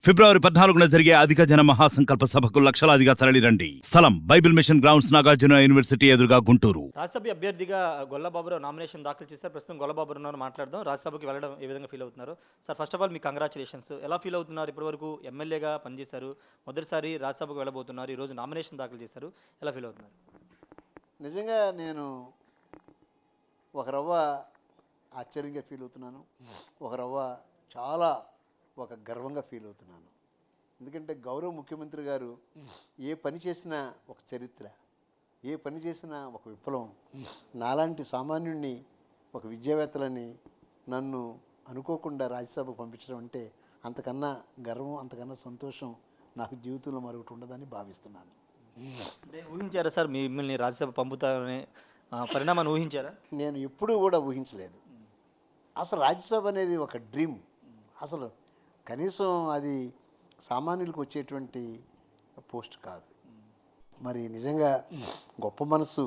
ఫిబ్రవరి 14న జరిగే అధిక జన మహాసంకల్ప సభకు లక్షలాదిగా తరలిరండి. స్థలం Bible mission grounds, Nagarjuna university ఎదురుగా, గుంటూరు. రాజ్యసభ అభ్యర్థిగా గొల్లబాబురావు నామినేషన్ దాఖలు చేశారు. ప్రస్తుతం గొల్లబాబురావు మాట్లాడదాం. రాజ్యసభకి వెళ్ళడం ఏ విధంగా ఫీల్ అవుతున్నారు sir? First of all me congratulations. ఎలా ఫీల్ అవుతున్నారు? ఇప్పటివరకు ఎమ్మెల్యేగా పనిచేశారు, మొదటిసారి రాజ్యసభకు వెళ్ళబోతున్నారు, ఈరోజు నామినేషన్ దాఖలు చేశారు, ఎలా ఫీల్ అవుతున్నారు? నిజంగా నేను ఒక రవ్వ ఆశ్చర్యంగా ఫీల్ అవుతున్నాను, ఒక రవ్వ చాలా ఒక గర్వంగా ఫీల్ అవుతున్నాను. ఎందుకంటే గౌరవ ముఖ్యమంత్రి గారు ఏ పని చేసినా ఒక చరిత్ర, ఏ పని చేసినా ఒక విప్లవం. నాలాంటి సామాన్యుడిని, ఒక విద్యావేత్తలని నన్ను అనుకోకుండా రాజ్యసభకు పంపించడం అంటే అంతకన్నా గర్వం, అంతకన్నా సంతోషం నాకు జీవితంలో మరొకటి ఉండదని భావిస్తున్నాను. అంటే ఊహించారా సార్ మిమ్మల్ని రాజ్యసభ పంపుతారనే పరిణామాన్ని ఊహించారా? నేను ఎప్పుడూ కూడా ఊహించలేదు. అసలు రాజ్యసభ అనేది ఒక డ్రీమ్. అసలు కనీసం అది సామాన్యులకు వచ్చేటువంటి పోస్ట్ కాదు. మరి నిజంగా గొప్ప మనసు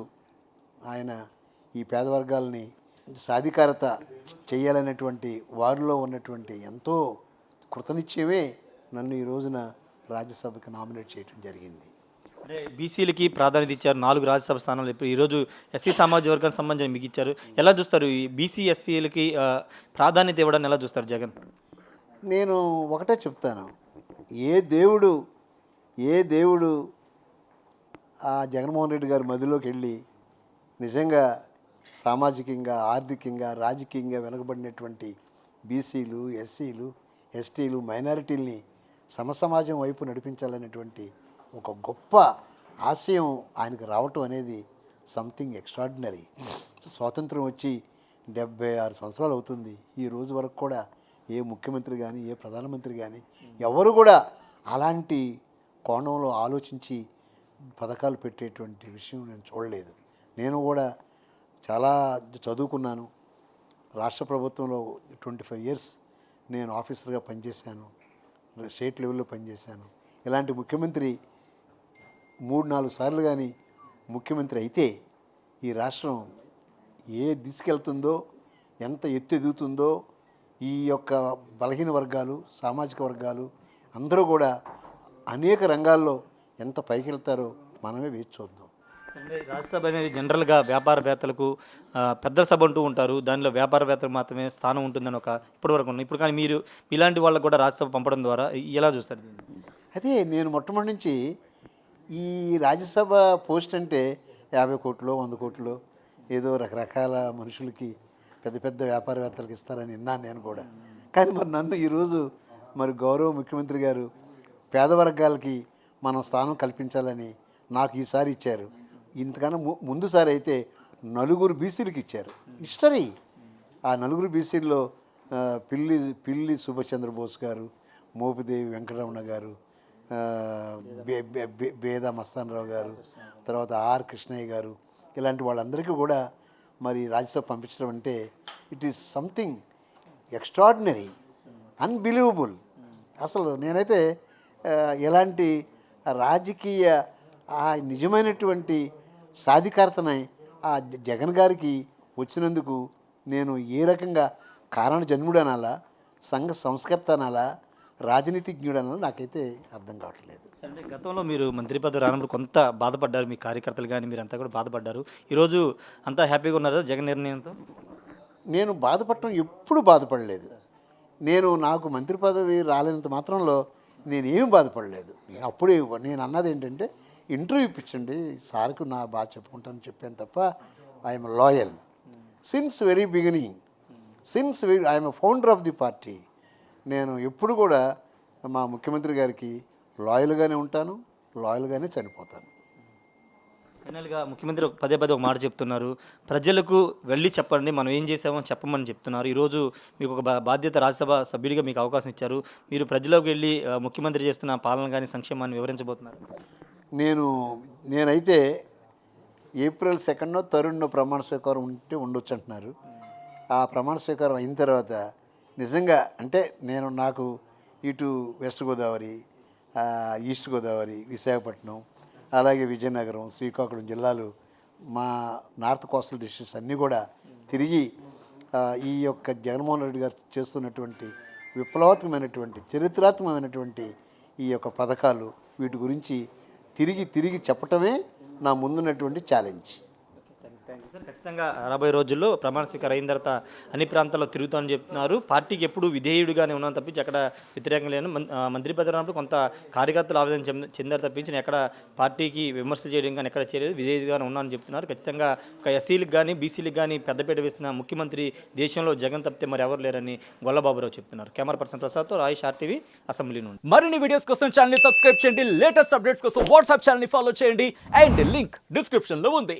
ఆయన ఈ పేద వర్గాలని సాధికారత చేయాలనేటువంటి వారిలో ఉన్నటువంటి ఎంతో కృతనిశ్చయమే నన్ను ఈ రోజున రాజ్యసభకి నామినేట్ చేయడం జరిగింది. అంటే బీసీలకి ప్రాధాన్యత ఇచ్చారు, 4 రాజ్యసభ స్థానాలు ఇప్పుడు ఈరోజు ఎస్సీ సామాజిక వర్గానికి సంబంధించి మీకు ఇచ్చారు. ఎలా చూస్తారు ఈ బీసీ ఎస్సీలకి ప్రాధాన్యత ఇవ్వడాన్ని ఎలా చూస్తారు జగన్? నేను ఒకటే చెప్తాను, ఏ దేవుడు ఆ జగన్మోహన్ రెడ్డి గారి మధ్యలోకి వెళ్ళి నిజంగా సామాజికంగా, ఆర్థికంగా, రాజకీయంగా వెనుకబడినటువంటి బీసీలు, ఎస్సీలు, ఎస్టీలు, మైనారిటీల్ని సమసమాజం వైపు నడిపించాలనేటువంటి ఒక గొప్ప ఆశయం ఆయనకు రావటం అనేది సంథింగ్ ఎక్స్ట్రాడినరీ. స్వాతంత్రం వచ్చి 76 సంవత్సరాలు అవుతుంది. ఈ రోజు వరకు కూడా ఏ ముఖ్యమంత్రి కానీ, ఏ ప్రధానమంత్రి కానీ ఎవరు కూడా అలాంటి కోణంలో ఆలోచించి పథకాలు పెట్టేటువంటి విషయం నేను చూడలేదు. నేను కూడా చాలా చదువుకున్నాను. రాష్ట్ర ప్రభుత్వంలో 25 ఇయర్స్ నేను ఆఫీసర్గా పనిచేశాను, స్టేట్ లెవెల్లో పనిచేశాను. ఇలాంటి ముఖ్యమంత్రి 3-4 సార్లు కానీ ముఖ్యమంత్రి అయితే ఈ రాష్ట్రం ఏ దిశకెళ్తుందో, ఎంత ఎత్తు ఎదుగుతుందో, ఈ యొక్క బలహీన వర్గాలు, సామాజిక వర్గాలు అందరూ కూడా అనేక రంగాల్లో ఎంత పైకి వెళ్తారో మనమే వేచి చూద్దాం. అంటే రాజ్యసభ అనేది జనరల్గా వ్యాపారవేత్తలకు పెద్ద సభ అంటూ ఉంటారు, దానిలో వ్యాపారవేత్తలకు మాత్రమే స్థానం ఉంటుందని ఒక ఇప్పటివరకు ఉంది. ఇప్పుడు కానీ మీరు ఇలాంటి వాళ్ళకు కూడా రాజ్యసభ పంపడం ద్వారా ఎలా చూస్తారు దీన్ని? అదే నేను మొట్టమొదటి నుంచి ఈ రాజ్యసభ పోస్ట్ అంటే 50 కోట్లు, 100 కోట్లు ఏదో రకరకాల మనుషులకి, పెద్ద పెద్ద వ్యాపారవేత్తలకు ఇస్తారని విన్నాను నేను కూడా. కానీ మరి నన్ను ఈరోజు మరి గౌరవ ముఖ్యమంత్రి గారు పేద వర్గాలకి మనం స్థానం కల్పించాలని నాకు ఈసారి ఇచ్చారు. ఇంతకన్నా ముందుసారి అయితే 4 బీసీలకు ఇచ్చారు. హిస్టరీ. ఆ 4 బీసీల్లో పిల్లి సుభాష్ చంద్రబోస్ గారు, మోపిదేవి వెంకటరమణ గారు, బేద మస్తానరావు గారు, తర్వాత ఆర్ కృష్ణయ్య గారు, ఇలాంటి వాళ్ళందరికీ కూడా మరి రాజ్యసభ పంపించడం అంటే it is something extraordinary, unbelievable. అసలు నేనైతే ఎలాంటి రాజకీయ నిజమైనటువంటి సాధికారతని ఆ జగన్ గారికి వచ్చినందుకు నేను ఏ రకంగా కారణ జన్ముడు అనాలా, సంఘ సంస్కర్త అనాలా, రాజనీతిజ్ఞుడు అనాలా నాకైతే అర్థం కావట్లేదు. అంటే గతంలో మీరు మంత్రి పదవి రానప్పుడు కొంత బాధపడ్డారు, మీ కార్యకర్తలు కానీ మీరంతా కూడా బాధపడ్డారు. ఈరోజు అంతా హ్యాపీగా ఉన్నారా జగన్ నిర్ణయంతో? నేను బాధపడటం ఎప్పుడు బాధపడలేదు. నాకు మంత్రి పదవి రాలేనంత మాత్రంలో నేనేం బాధపడలేదు. నేను అన్నది ఏంటంటే ఇంటర్వ్యూ ఇప్పించండి సార్కు నా బాధ చెప్పుకుంటానని చెప్పాను తప్ప I'm loyal since very beginning, I'm founder of the party. నేను ఎప్పుడు కూడా మా ముఖ్యమంత్రి గారికి లాయల్గానే ఉంటాను, లాయల్గానే చనిపోతాను. ఫైనల్గా ముఖ్యమంత్రి పదే ఒక మాట చెప్తున్నారు, ప్రజలకు వెళ్ళి చెప్పండి, మనం ఏం చేసామో చెప్పమని చెప్తున్నారు. ఈరోజు మీకు ఒక బాధ్యత, రాజ్యసభ సభ్యుడిగా మీకు అవకాశం ఇచ్చారు. మీరు ప్రజలకు వెళ్ళి ముఖ్యమంత్రి చేస్తున్న పాలన కానీ సంక్షేమాన్ని వివరించబోతున్నారు. నేనైతే ఏప్రిల్ 2వ తరుణ్ ప్రమాణ స్వీకారం ఉండొచ్చు అంటున్నారు. ఆ ప్రమాణ స్వీకారం అయిన తర్వాత నిజంగా అంటే నాకు ఇటు వెస్ట్ గోదావరి, ఈస్ట్ గోదావరి, విశాఖపట్నం, అలాగే విజయనగరం, శ్రీకాకుళం జిల్లాలు, మా నార్త్ కోస్టల్ డిస్ట్రిక్ట్స్ అన్నీ కూడా తిరిగి ఈ యొక్క జగన్మోహన్ రెడ్డి గారు చేస్తున్నటువంటి విప్లవాత్మకమైనటువంటి చరిత్రాత్మకమైనటువంటి ఈ యొక్క పథకాలు వీటి గురించి తిరిగి చెప్పటమే నా ముందున్నటువంటి ఛాలెంజ్. Thank you sir. ఖచ్చితంగా రాబోయే రోజుల్లో ప్రమాణ స్వీకారం అయిన తర్వాత అన్ని ప్రాంతాల్లో తిరుగుతామని చెప్తున్నారు. పార్టీకి ఎప్పుడు విధేయుడిగానే ఉన్నాను తప్పించి అక్కడ వ్యతిరేకంగా లేను. మంత్రి పదవి ఉన్నప్పుడు కొంత కార్యకర్తలు ఆవేదన చెందారు తప్పించి నేను ఎక్కడ పార్టీకి విమర్శలు చేయడం కానీ ఎక్కడ చేయలేదు, విధేయుడిగానే ఉన్నానని చెప్తున్నారు. ఖచ్చితంగా ఒక ఎస్సీలకు కానీ బీసీలకు కానీ పెద్దపీట వేస్తున్న ముఖ్యమంత్రి దేశంలో జగన్ తప్పితే మరి ఎవరు లేరని గొల్లబాబురావు చెప్తున్నారు. Camera person ప్రసాద్తో Rayesh RTV assembly నుండి. మరిన్ని వీడియోస్ కోసం ఛానల్ ని సబ్స్క్రైబ్ చేయండి, లేటెస్ట్ అప్డేట్స్ కోసం వాట్సాప్ ఛానల్ ని ఫాలో చేయండి అండ్ లింక్ డిస్క్రిప్షన్ లో ఉంది.